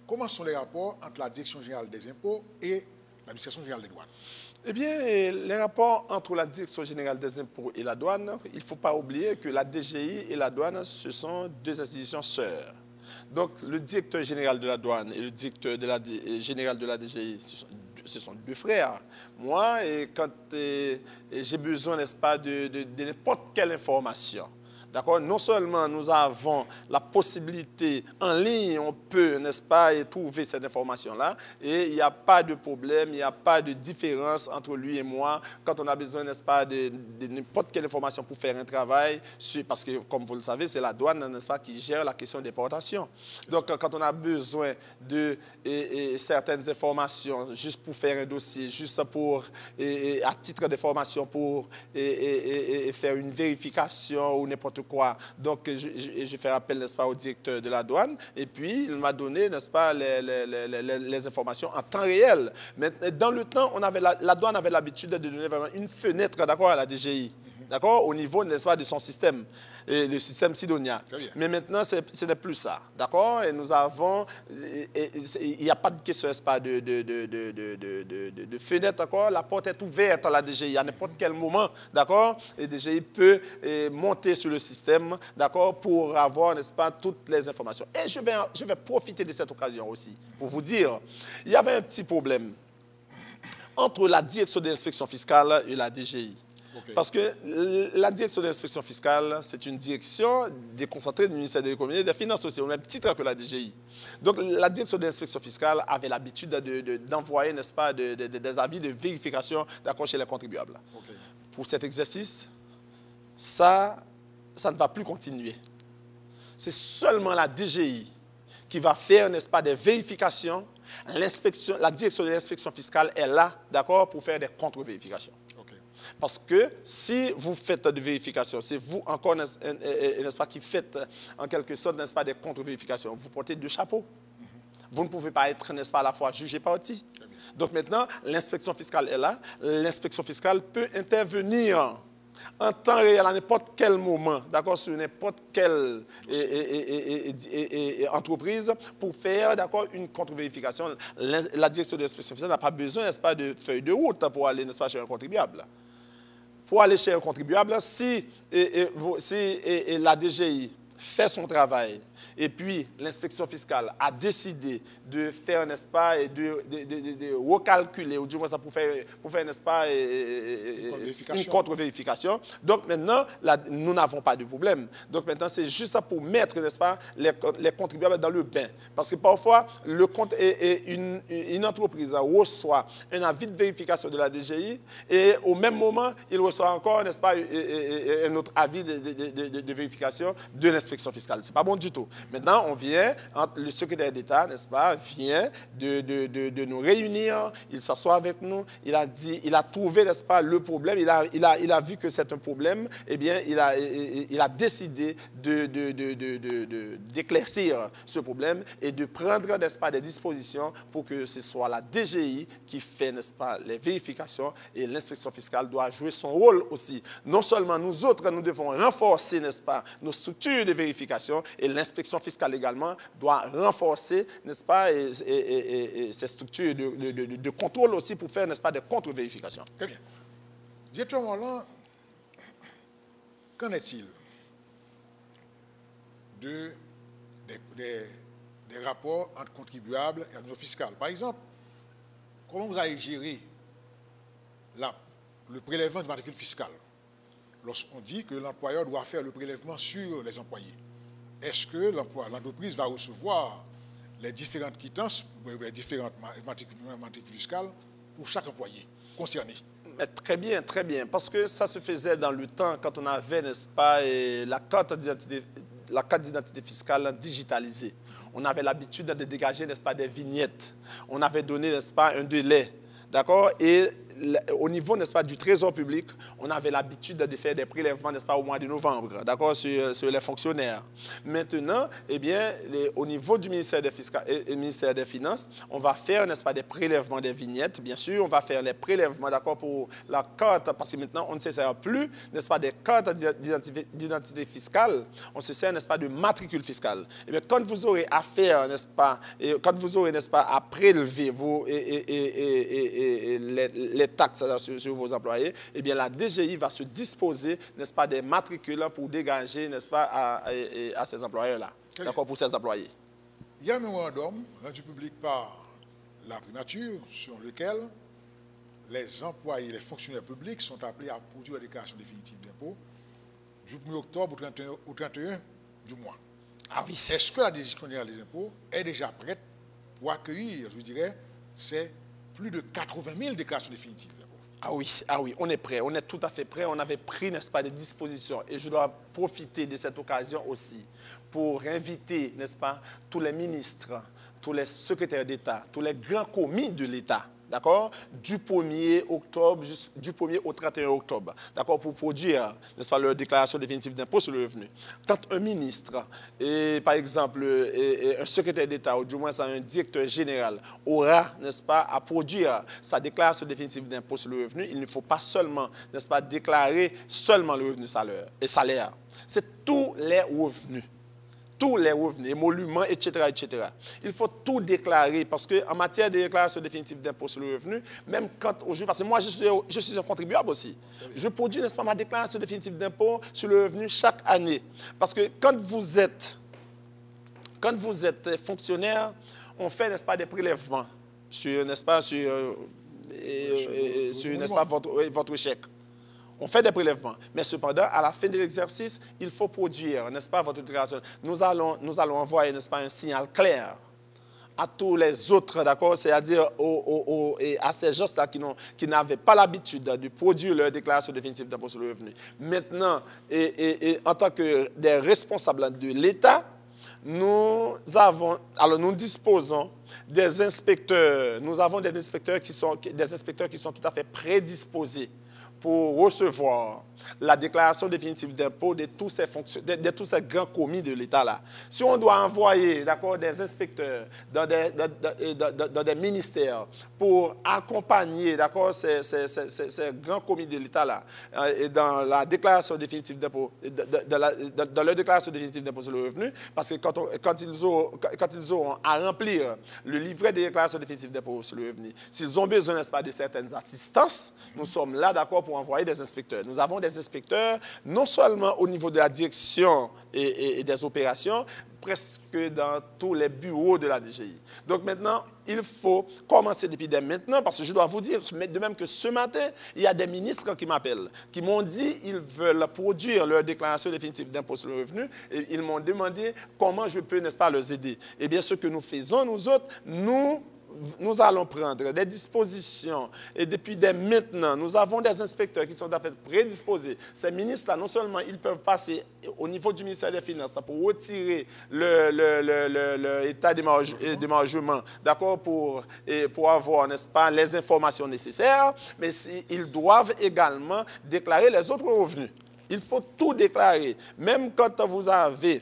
Comment sont les rapports entre la Direction générale des impôts et l'administration générale des douanes? Eh bien, les rapports entre la Direction générale des impôts et la douane, il ne faut pas oublier que la DGI et la douane, ce sont deux institutions sœurs. Donc, le directeur général de la douane et le directeur général de la DGI, ce sont deux frères. Moi, quand j'ai besoin, n'est-ce pas, de n'importe quelle information, d'accord, non seulement nous avons la possibilité en ligne, on peut, n'est-ce pas, trouver cette information-là, et il n'y a pas de problème, il n'y a pas de différence entre lui et moi quand on a besoin, n'est-ce pas, de n'importe quelle information pour faire un travail, parce que, comme vous le savez, c'est la douane, n'est-ce pas, qui gère la question d'importation. Donc, quand on a besoin de certaines informations, juste pour faire un dossier, juste pour, à titre d'information, pour faire une vérification ou n'importe quoi. Donc, je fais appel, n'est-ce pas, au directeur de la douane, et puis il m'a donné, n'est-ce pas, les informations en temps réel. Mais dans le temps, la douane avait l'habitude de donner vraiment une fenêtre, d'accord, à la DGI. D'accord, au niveau, n'est-ce pas, de son système, le système Sidonia. Mais maintenant, ce n'est plus ça. D'accord, et nous avons, il n'y a pas de question, n'est-ce pas, de fenêtre, d'accord. La porte est ouverte à la DGI à n'importe quel moment, d'accord. Et la DGI peut monter sur le système, d'accord, pour avoir, n'est-ce pas, toutes les informations. Et je vais profiter de cette occasion aussi pour vous dire, il y avait un petit problème entre la direction de l'inspection fiscale et la DGI. Okay. Parce que la direction de l'inspection fiscale, c'est une direction déconcentrée du ministère de l'économie et des finances aussi, au même titre que la DGI. Donc, la direction de l'inspection fiscale avait l'habitude d'envoyer, n'est-ce pas, des avis de vérification d'accord chez les contribuables. Okay. Pour cet exercice, ça ne va plus continuer. C'est seulement la DGI qui va faire, n'est-ce pas, des vérifications. La direction de l'inspection fiscale est là, d'accord, pour faire des contre-vérifications. Parce que si vous faites des vérifications, c'est vous encore, n'est-ce pas, qui faites en quelque sorte, n'est-ce pas, des contre-vérifications, vous portez deux chapeaux. Vous ne pouvez pas être, n'est-ce pas, à la fois juge et partie. Donc maintenant, l'inspection fiscale est là. L'inspection fiscale peut intervenir en temps réel, à n'importe quel moment, d'accord, sur n'importe quelle entreprise pour faire, d'accord, une contre-vérification. La direction de l'inspection fiscale n'a pas besoin, n'est-ce pas, de feuille de route pour aller, n'est-ce pas, chez un contribuable. Pour aller chez un contribuable, si la DGI fait son travail et puis l'inspection fiscale a décidé de faire, n'est-ce pas, et de recalculer, ou du moins ça pour faire n'est-ce pas, une contre-vérification. Donc maintenant, nous n'avons pas de problème. Donc maintenant, c'est juste ça pour mettre, n'est-ce pas, les contribuables dans le bain. Parce que parfois, une entreprise reçoit un avis de vérification de la DGI et au même moment, il reçoit encore, n'est-ce pas, un autre avis de vérification de l'inspection fiscale. Ce n'est pas bon du tout. Maintenant, on vient, le secrétaire d'État, n'est-ce pas, vient de nous réunir, il s'assoit avec nous, il a trouvé, n'est-ce pas, le problème, il a vu que c'est un problème, eh bien, il a décidé d'éclaircir ce problème et de prendre, n'est-ce pas, des dispositions pour que ce soit la DGI qui fait, n'est-ce pas, les vérifications et l'inspection fiscale doit jouer son rôle aussi. Non seulement nous autres, nous devons renforcer, n'est-ce pas, nos structures de vérification et l'inspection fiscale également doit renforcer, n'est-ce pas, ces structures de contrôle aussi pour faire, n'est-ce pas, des contre-vérifications. Très bien. Directeur Morlan, qu'en est-il des des rapports entre contribuables et administration fiscale. Par exemple, comment vous allez gérer le prélèvement de matricule fiscale lorsqu'on dit que l'employeur doit faire le prélèvement sur les employés? Est-ce que l'entreprise va recevoir les différentes quittances, les différentes matricules fiscales pour chaque employé concerné? Mais très bien, parce que ça se faisait dans le temps quand on avait, n'est-ce pas, la carte d'identité fiscale digitalisée. On avait l'habitude de dégager, n'est-ce pas, des vignettes. On avait donné, n'est-ce pas, un délai, d'accord? Et au niveau, n'est-ce pas, du Trésor public, on avait l'habitude de faire des prélèvements, n'est-ce pas, au mois de novembre, d'accord, sur les fonctionnaires. Maintenant, eh bien, au niveau du ministère des Finances, on va faire, n'est-ce pas, des prélèvements des vignettes, bien sûr, on va faire les prélèvements, d'accord, pour la carte, parce que maintenant, on ne se sert plus, n'est-ce pas, des cartes d'identité fiscale, on se sert, n'est-ce pas, de matricule fiscale. Eh bien, quand vous aurez affaire, n'est-ce pas, et quand vous aurez, n'est-ce pas, à prélever les taxes sur vos employés, eh bien, la DGI va se disposer, n'est-ce pas, des matricules pour dégager, n'est-ce pas, à ces employeurs-là, d'accord, pour ces employés. Il y a un mémorandum rendu public par la primature sur lequel les employés, les fonctionnaires publics sont appelés à produire la déclaration définitive d'impôt du 1er octobre au 31 du mois. Ah oui. Est-ce que la Direction générale des impôts est déjà prête pour accueillir, je dirais, ces plus de 80 000 déclarations définitives d'impôts? Ah oui, on est prêt, on est tout à fait prêt. On avait pris, n'est-ce pas, des dispositions. Et je dois profiter de cette occasion aussi pour inviter, n'est-ce pas, tous les ministres, tous les secrétaires d'État, tous les grands commis de l'État, d'accord, du 1er octobre du 1er au 31 octobre, d'accord, pour produire, n'est-ce pas, leur déclaration définitive d'impôt sur le revenu. Quand un ministre, et par exemple, un secrétaire d'État, ou du moins un directeur général, aura, n'est-ce pas, à produire sa déclaration définitive d'impôt sur le revenu, il ne faut pas seulement, n'est-ce pas, déclarer seulement le revenu salaire. C'est tous les revenus. Tous les revenus, émoluments, etc., etc. Il faut tout déclarer parce qu'en matière de déclaration définitive d'impôt sur le revenu, même quand aujourd'hui, parce que moi, je suis un contribuable aussi. Je produis, n'est-ce pas, ma déclaration définitive d'impôt sur le revenu chaque année. Parce que quand vous êtes fonctionnaire, on fait, n'est-ce pas, des prélèvements sur, n'est-ce pas, n'est-ce pas, votre chèque. On fait des prélèvements. Mais cependant, à la fin de l'exercice, il faut produire, n'est-ce pas, votre déclaration. Nous allons envoyer, n'est-ce pas, un signal clair à tous les autres, d'accord, c'est-à-dire à ces gens-là qui n'avaient pas l'habitude de produire leur déclaration définitive d'impôt sur le revenu. Maintenant, en tant que des responsables de l'État, nous disposons des inspecteurs. Nous avons des inspecteurs qui sont tout à fait prédisposés pour recevoir la déclaration définitive d'impôt de tous ces grands commis de l'État-là. Si on doit envoyer, d'accord, des inspecteurs dans des ministères pour accompagner, d'accord, ces grands commis de l'État-là dans la déclaration définitive d'impôt, dans leur déclaration définitive d'impôt sur le revenu, parce que quand ils auront à remplir le livret de déclaration définitive d'impôt sur le revenu, s'ils ont besoin, n'est-ce pas, de certaines assistances, nous sommes là, d'accord, pour envoyer des inspecteurs. Nous avons des inspecteurs, non seulement au niveau de la direction et des opérations, presque dans tous les bureaux de la DGI. Donc maintenant, il faut commencer depuis dès maintenant, parce que je dois vous dire, de même que ce matin, il y a des ministres qui m'appellent, qui m'ont dit qu'ils veulent produire leur déclaration définitive d'impôt sur le revenu, et ils m'ont demandé comment je peux, n'est-ce pas, les aider. Eh bien, ce que nous faisons, nous autres, nous allons prendre des dispositions et depuis dès maintenant, nous avons des inspecteurs qui sont en fait prédisposés. Ces ministres-là, non seulement ils peuvent passer au niveau du ministère des Finances pour retirer l'état d'émargement, d'accord, pour avoir, n'est-ce pas, les informations nécessaires, mais ils doivent également déclarer les autres revenus. Il faut tout déclarer, même quand vous avez,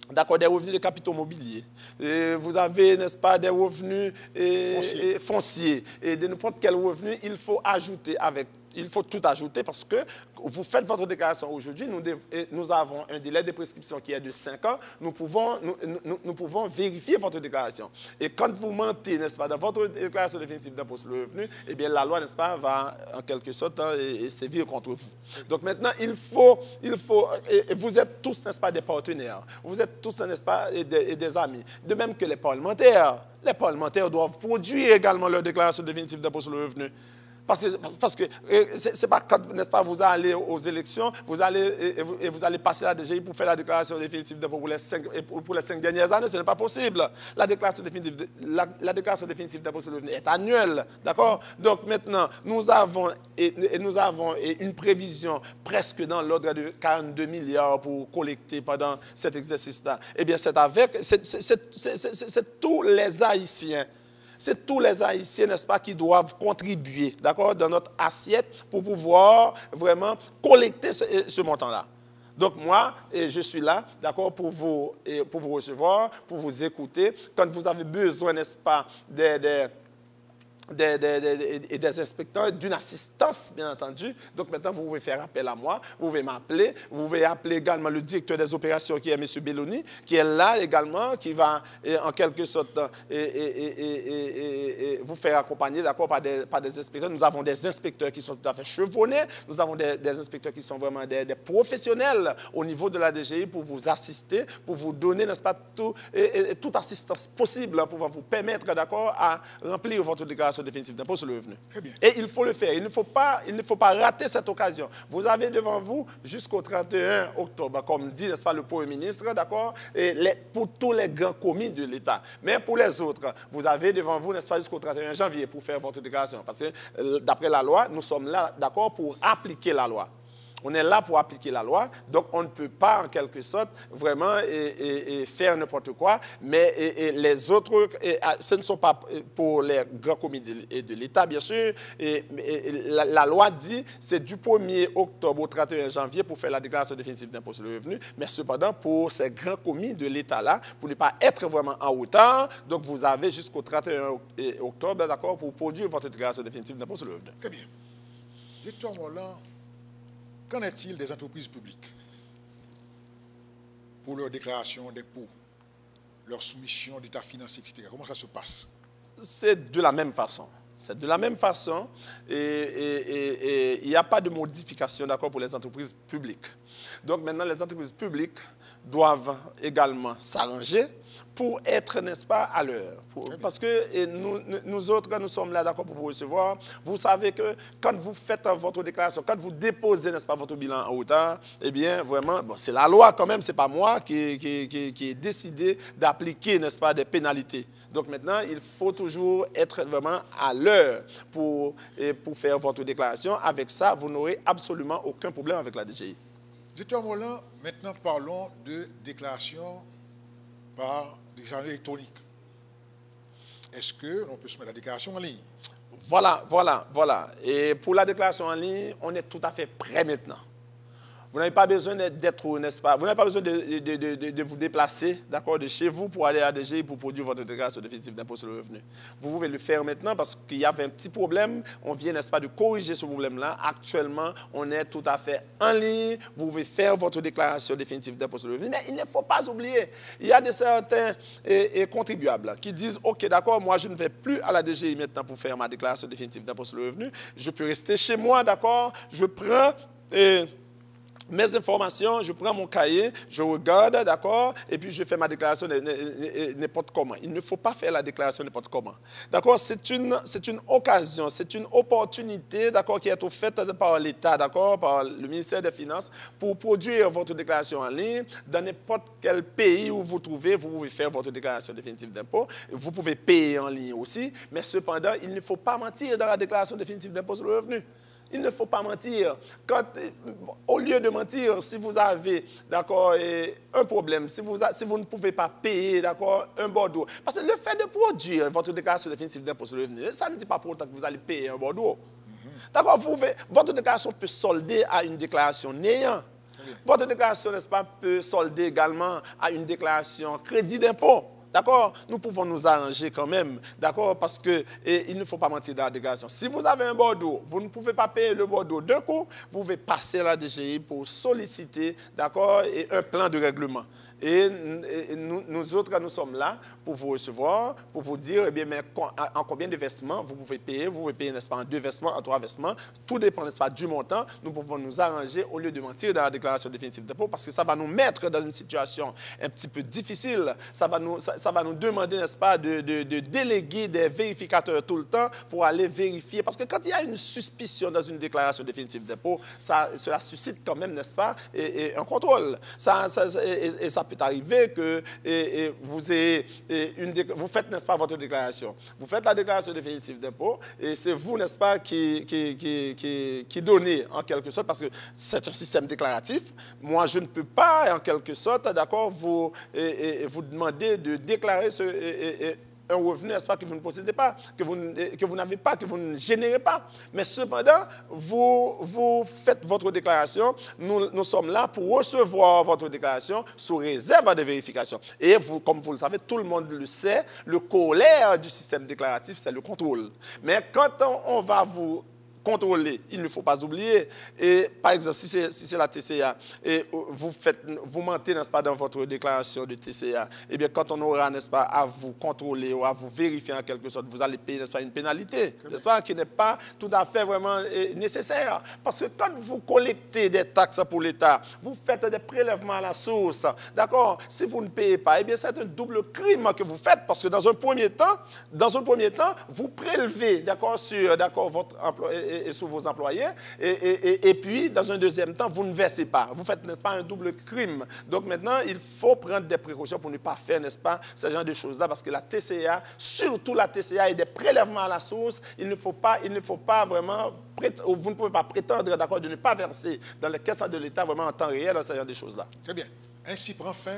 d'accord, des revenus de capitaux mobiliers. Vous avez, n'est-ce pas, des revenus fonciers. Et de n'importe quel revenu, il faut ajouter avec tout ajouter parce que vous faites votre déclaration aujourd'hui. Nous avons un délai de prescription qui est de 5 ans. Nous pouvons vérifier votre déclaration. Et quand vous mentez, n'est-ce pas, dans votre déclaration définitive d'impôt sur le revenu, eh bien, la loi, n'est-ce pas, va en quelque sorte sévir contre vous. Donc maintenant, il faut et vous êtes tous, n'est-ce pas, des partenaires. Vous êtes tous, n'est-ce pas, des amis. De même que les parlementaires. Les parlementaires doivent produire également leur déclaration définitive d'impôt sur le revenu. Parce que c'est pas quand, n'est-ce pas, vous allez aux élections, vous allez passer la DGI pour faire la déclaration définitive d'impôt pour les 5 dernières années, ce n'est pas possible. La déclaration définitive d'impôt sur le revenu est annuelle, d'accord? Donc maintenant, nous avons une prévision presque dans l'ordre de 42 milliards pour collecter pendant cet exercice-là. Eh bien, c'est tous les Haïtiens. C'est tous les Haïtiens, n'est-ce pas, qui doivent contribuer, d'accord, dans notre assiette pour pouvoir vraiment collecter ce montant-là. Donc moi, je suis là, d'accord, pour vous recevoir, pour vous écouter. Quand vous avez besoin, n'est-ce pas, des inspecteurs, d'une assistance, bien entendu. Donc maintenant, vous pouvez faire appel à moi, vous pouvez m'appeler, vous pouvez appeler également le directeur des opérations qui est M. Belloni, qui est là également, qui va en quelque sorte vous faire accompagner, d'accord, par des inspecteurs. Nous avons des inspecteurs qui sont tout à fait chevronnés, nous avons des inspecteurs qui sont vraiment des professionnels au niveau de la DGI pour vous assister, pour vous donner, n'est-ce pas, toute assistance possible pour vous permettre, d'accord, à remplir votre déclaration définitive d'impôt sur le revenu. Et il faut le faire. Il ne faut pas rater cette occasion. Vous avez devant vous jusqu'au 31 octobre, comme dit, n'est-ce pas, le Premier ministre, d'accord, pour tous les grands commis de l'État. Mais pour les autres, vous avez devant vous, n'est-ce pas, jusqu'au 31 janvier pour faire votre déclaration. Parce que d'après la loi, nous sommes là, d'accord, pour appliquer la loi. On est là pour appliquer la loi, donc on ne peut pas, en quelque sorte, vraiment faire n'importe quoi. Mais les autres, ce ne sont pas pour les grands commis de l'État, bien sûr. La loi dit c'est du 1er octobre au 31 janvier pour faire la déclaration définitive d'impôt sur le revenu. Mais cependant, pour ces grands commis de l'État-là, pour ne pas être vraiment en retard, donc vous avez jusqu'au 31 octobre, d'accord, pour produire votre déclaration définitive d'impôt sur le revenu. Très bien. Directeur Morland, qu'en est-il des entreprises publiques pour leur déclaration d'impôt, leur soumission d'état financier, etc.? Comment ça se passe? C'est de la même façon. C'est de la même façon et il n'y a pas de modification, d'accord, pour les entreprises publiques. Donc maintenant, les entreprises publiques doivent également s'arranger pour être, n'est-ce pas, à l'heure. Parce que nous autres, nous sommes là, d'accord, pour vous recevoir. Vous savez que quand vous faites votre déclaration, quand vous déposez, n'est-ce pas, votre bilan en retard, eh bien, vraiment, bon, c'est la loi quand même, ce n'est pas moi qui ai décidé d'appliquer, n'est-ce pas, des pénalités. Donc maintenant, il faut toujours être vraiment à l'heure pour faire votre déclaration. Avec ça, vous n'aurez absolument aucun problème avec la DGI. Directeur Morland, maintenant parlons de déclaration par déclaration électronique. Est-ce qu'on peut se mettre la déclaration en ligne? Voilà. Et pour la déclaration en ligne, on est tout à fait prêt maintenant. Vous n'avez pas besoin d'être, n'est-ce pas? Vous n'avez pas besoin de vous déplacer, d'accord, de chez vous pour aller à la DGI pour produire votre déclaration définitive d'impôt sur le revenu. Vous pouvez le faire maintenant parce qu'il y avait un petit problème. On vient, n'est-ce pas, de corriger ce problème-là. Actuellement, on est tout à fait en ligne. Vous pouvez faire votre déclaration définitive d'impôt sur le revenu. Mais il ne faut pas oublier, il y a certains contribuables qui disent, OK, d'accord, moi, je ne vais plus à la DGI maintenant pour faire ma déclaration définitive d'impôt sur le revenu. Je peux rester chez moi, d'accord? Je prends mes informations, je prends mon cahier, je regarde, d'accord, et puis je fais ma déclaration n'importe comment. Il ne faut pas faire la déclaration n'importe comment. D'accord, c'est une occasion, c'est une opportunité, d'accord, qui est offerte par l'État, d'accord, par le ministère des Finances, pour produire votre déclaration en ligne. Dans n'importe quel pays où vous trouvez, vous pouvez faire votre déclaration définitive d'impôt. Vous pouvez payer en ligne aussi, mais cependant, il ne faut pas mentir dans la déclaration définitive d'impôt sur le revenu. Il ne faut pas mentir. Au lieu de mentir, si vous avez, d'accord, un problème, si vous ne pouvez pas payer, d'accord, un bordereau, parce que le fait de produire votre déclaration définitive d'impôt sur le revenu, ça ne dit pas pour autant que vous allez payer un bordereau. D'accord, votre déclaration peut solder à une déclaration néant. Votre déclaration, n'est-ce pas, peut solder également à une déclaration crédit d'impôt. d'accord, nous pouvons nous arranger quand même, d'accord, parce que il ne faut pas mentir dans la déclaration. Si vous avez un bordeaux, vous ne pouvez pas payer le bordeaux d'un coup, vous pouvez passer à la DGI pour solliciter, d'accord, un plan de règlement. Et nous autres, nous sommes là pour vous recevoir, pour vous dire, eh bien, mais en combien de versements vous pouvez payer, n'est-ce pas, en 2 versements, en 3 versements, tout dépend, n'est-ce pas, du montant. Nous pouvons nous arranger au lieu de mentir dans la déclaration définitive d'impôt, parce que ça va nous mettre dans une situation un petit peu difficile. Ça va nous demander, n'est-ce pas, de déléguer des vérificateurs tout le temps pour aller vérifier. Parce que quand il y a une suspicion dans une déclaration définitive d'impôt, cela suscite quand même, n'est-ce pas, un contrôle. Ça peut arriver que vous faites, n'est-ce pas, votre déclaration. Vous faites la déclaration définitive d'impôt et c'est vous, n'est-ce pas, qui donnez en quelque sorte, parce que c'est un système déclaratif. Moi, je ne peux pas, en quelque sorte, d'accord, vous demander de déclarer un revenu, n'est-ce pas, que vous ne possédez pas, que vous n'avez pas, que vous ne générez pas. Mais cependant, vous faites votre déclaration. Nous sommes là pour recevoir votre déclaration sous réserve de vérification. Et vous, comme vous le savez, tout le monde le sait, le corollaire du système déclaratif, c'est le contrôle. Mais quand on va vous contrôler, il ne faut pas oublier. Et par exemple, si c'est la TCA, et vous mentez, n'est-ce pas, dans votre déclaration de TCA, eh bien, quand on aura, n'est-ce pas, à vous contrôler ou à vous vérifier en quelque sorte, vous allez payer, n'est-ce pas, une pénalité, n'est-ce pas, qui n'est pas tout à fait vraiment nécessaire. Parce que quand vous collectez des taxes pour l'État, vous faites des prélèvements à la source, d'accord? Si vous ne payez pas, eh bien, c'est un double crime que vous faites, parce que dans un premier temps, vous prélevez, d'accord, sur, d'accord, votre emploi et sur vos employés, et puis, dans un deuxième temps, vous ne versez pas. Vous faites, n'est-ce pas, un double crime. Donc maintenant, il faut prendre des précautions pour ne pas faire, n'est-ce pas, ce genre de choses-là, parce que la TCA, surtout la TCA et des prélèvements à la source, il ne faut pas vraiment, vous ne pouvez pas prétendre, d'accord, de ne pas verser dans les caisses de l'État vraiment en temps réel, ce genre de choses-là. Très bien. Ainsi prend fin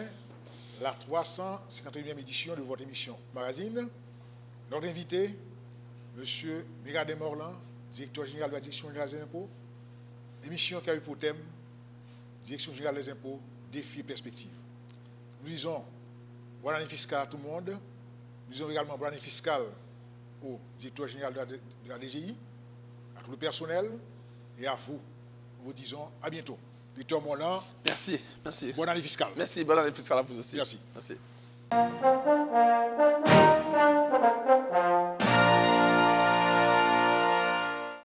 la 351e édition de votre émission Magazine. Notre invité, M. Miradé Morlan, directeur général de la Direction générale des impôts, émission qui a eu pour thème Direction générale des impôts, défis et perspectives. Nous disons bonne année fiscale à tout le monde. Nous disons également bonne année fiscale au directeur général de la DGI, à tout le personnel et à vous. Nous vous disons à bientôt. Directeur Morlan. Merci. Bonne année fiscale. Merci, bonne année fiscale à vous aussi. Merci. Merci.